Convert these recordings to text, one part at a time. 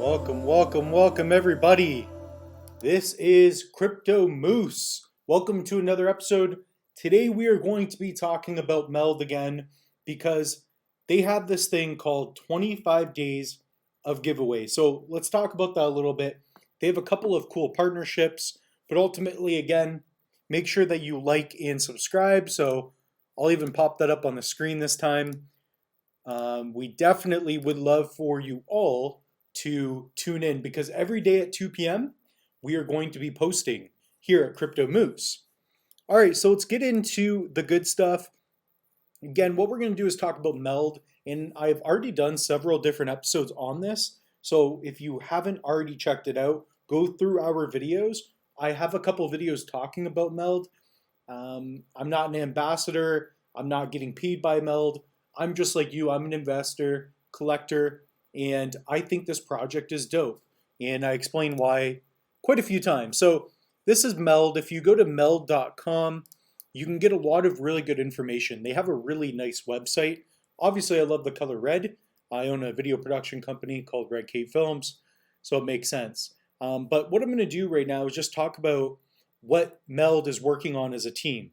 Welcome everybody. This is Crypto Moose. Welcome to another episode. Today we are going to be talking about Meld again because they have this thing called 25 days of giveaway. So let's talk about that a little bit. They have a couple of cool partnerships, but ultimately, again, make sure that you like and subscribe. So I'll even pop that up on the screen this time. We definitely would love for you all to tune in because every day at 2 p.m. we are going to be posting here at Crypto Moose. All right, so let's get into the good stuff. Again, what we're going to do is talk about Meld, and I've already done several different episodes on this. So if you haven't already checked it out, go through our videos. I have a couple videos talking about Meld. I'm not an ambassador. I'm not getting paid by Meld. I'm just like you. I'm an investor, collector, and I think this project is dope. And I explain why quite a few times. So this is Meld. If you go to meld.com, you can get a lot of really good information. They have a really nice website. Obviously, I love the color red. I own a video production company called Red Cave Films, so it makes sense. But what I'm going to do right now is just talk about what Meld is working on as a team.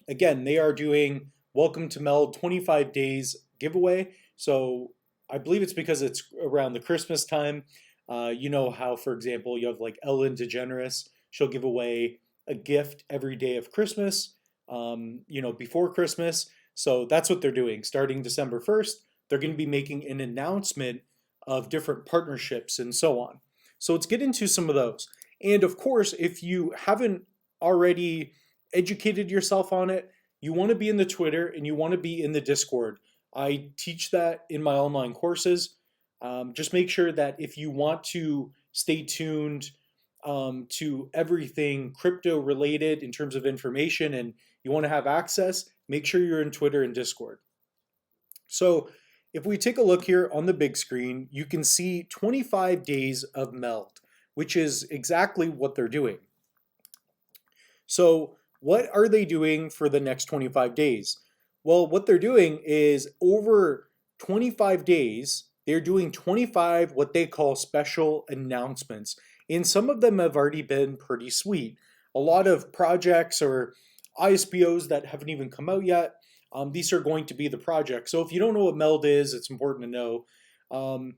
Again, they are doing Welcome to Meld 25 days giveaway. So I believe it's because it's around the Christmas time. You know how, for example, you have like Ellen DeGeneres. She'll give away a gift every day of Christmas, before Christmas. So that's what they're doing. Starting December 1st, they're going to be making an announcement of different partnerships and so on. So let's get into some of those. And of course, if you haven't already educated yourself on it, you want to be in the Twitter and you want to be in the Discord. I teach that in my online courses. Just make sure that if you want to stay tuned to everything crypto related in terms of information and you want to have access, make sure you're in Twitter and Discord. So if we take a look here on the big screen, you can see 25 days of Meld, which is exactly what they're doing. So what are they doing for the next 25 days? Well, what they're doing is over 25 days, they're doing 25 what they call special announcements. And some of them have already been pretty sweet. A lot of projects or ISPOs that haven't even come out yet, these are going to be the projects. So if you don't know what Meld is, it's important to know.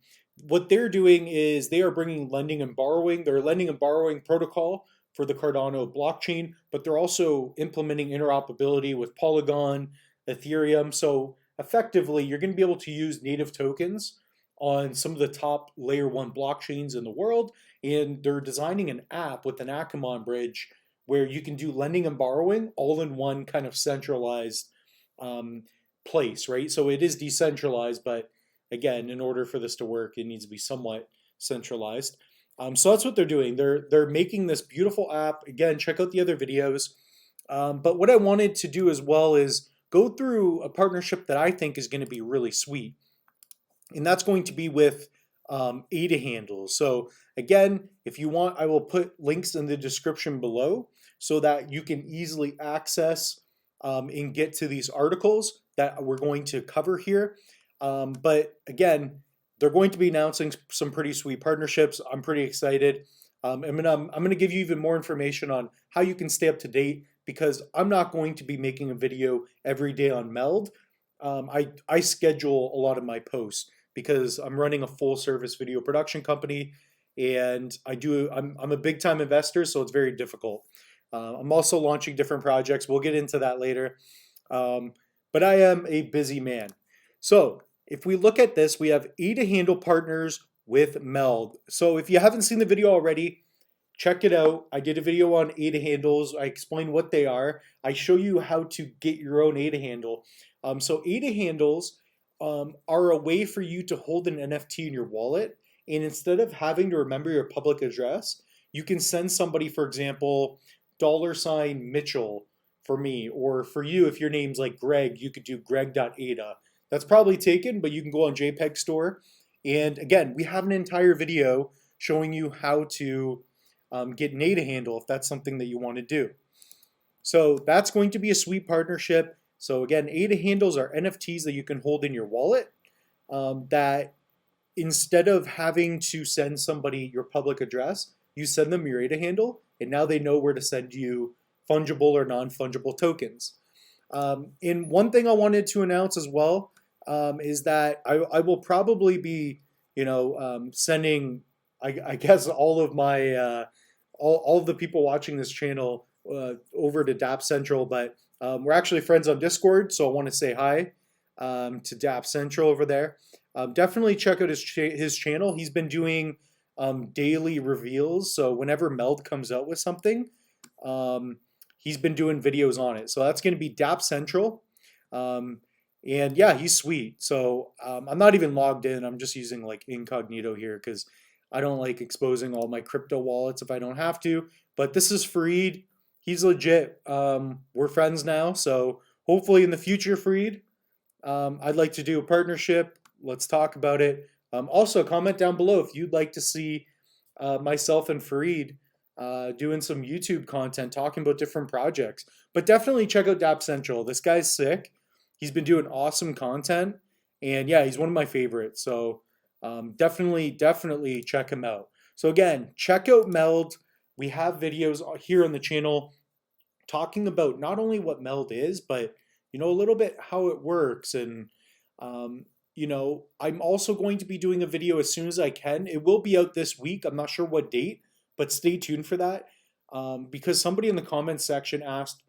What they're doing is they are bringing lending and borrowing. Their lending and borrowing protocol for the Cardano blockchain, but they're also implementing interoperability with Polygon, Ethereum. So effectively, you're going to be able to use native tokens on some of the top layer one blockchains in the world. And they're designing an app with an Akamai bridge where you can do lending and borrowing all in one kind of centralized place, right? So it is decentralized, but again, in order for this to work, it needs to be somewhat centralized. So that's what they're doing. They're making this beautiful app. Again, check out the other videos. But what I wanted to do as well is go through a partnership that I think is going to be really sweet, and that's going to be with ADA handles. So again, if you want, I will put links in the description below so that you can easily access and get to these articles that we're going to cover here. But again, they're going to be announcing some pretty sweet partnerships. I'm pretty excited. I'm gonna give you even more information on how you can stay up to date because I'm not going to be making a video every day on Meld. I schedule a lot of my posts because I'm running a full service video production company and I'm a big time investor, so it's very difficult. I'm also launching different projects. We'll get into that later. But I am a busy man. So if we look at this, we have ADA handle partners with Meld. So if you haven't seen the video already, check it out. I did a video on ADA handles. I explain what they are. I show you how to get your own ADA handle. So ADA handles are a way for you to hold an NFT in your wallet. And instead of having to remember your public address, you can send somebody, for example, $Mitchell for me, or for you, if your name's like Greg, you could do greg.ada. That's probably taken, but you can go on JPEG Store. And again, we have an entire video showing you how to get an ADA handle if that's something that you want to do. So that's going to be a sweet partnership. So again, ADA handles are NFTs that you can hold in your wallet that instead of having to send somebody your public address, you send them your ADA handle, and now they know where to send you fungible or non-fungible tokens. And one thing I wanted to announce as well is that I will probably be, sending, I guess, all of my all of the people watching this channel over to Dapp Central. But we're actually friends on Discord, so I want to say hi to Dapp Central over there. Definitely check out his channel. He's been doing daily reveals, so whenever Meld comes out with something, he's been doing videos on it. So that's going to be Dapp Central. And yeah, he's sweet. So I'm not even logged in. I'm just using like incognito here because I don't like exposing all my crypto wallets if I don't have to. But this is Fareed. He's legit. We're friends now. So hopefully in the future, Fareed, I'd like to do a partnership. Let's talk about it. Also, comment down below if you'd like to see myself and Fareed doing some YouTube content talking about different projects. But definitely check out Dapp Central. This guy's sick. He's been doing awesome content. And yeah, he's one of my favorites. So definitely check him out. So again, check out Meld. We have videos here on the channel talking about not only what Meld is, but a little bit how it works. And I'm also going to be doing a video as soon as I can. It will be out this week. I'm not sure what date, but stay tuned for that. Because somebody in the comments section asked,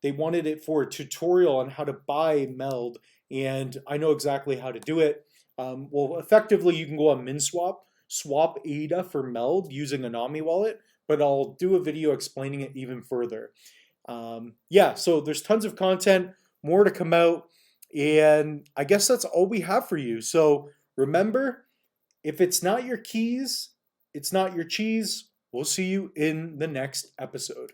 they wanted it for a tutorial on how to buy Meld, and I know exactly how to do it. Well, effectively, you can go on MinSwap, swap ADA for Meld using a Nami wallet, but I'll do a video explaining it even further. Yeah, so there's tons of content, more to come out, and I guess that's all we have for you. So remember, if it's not your keys, it's not your cheese. We'll see you in the next episode.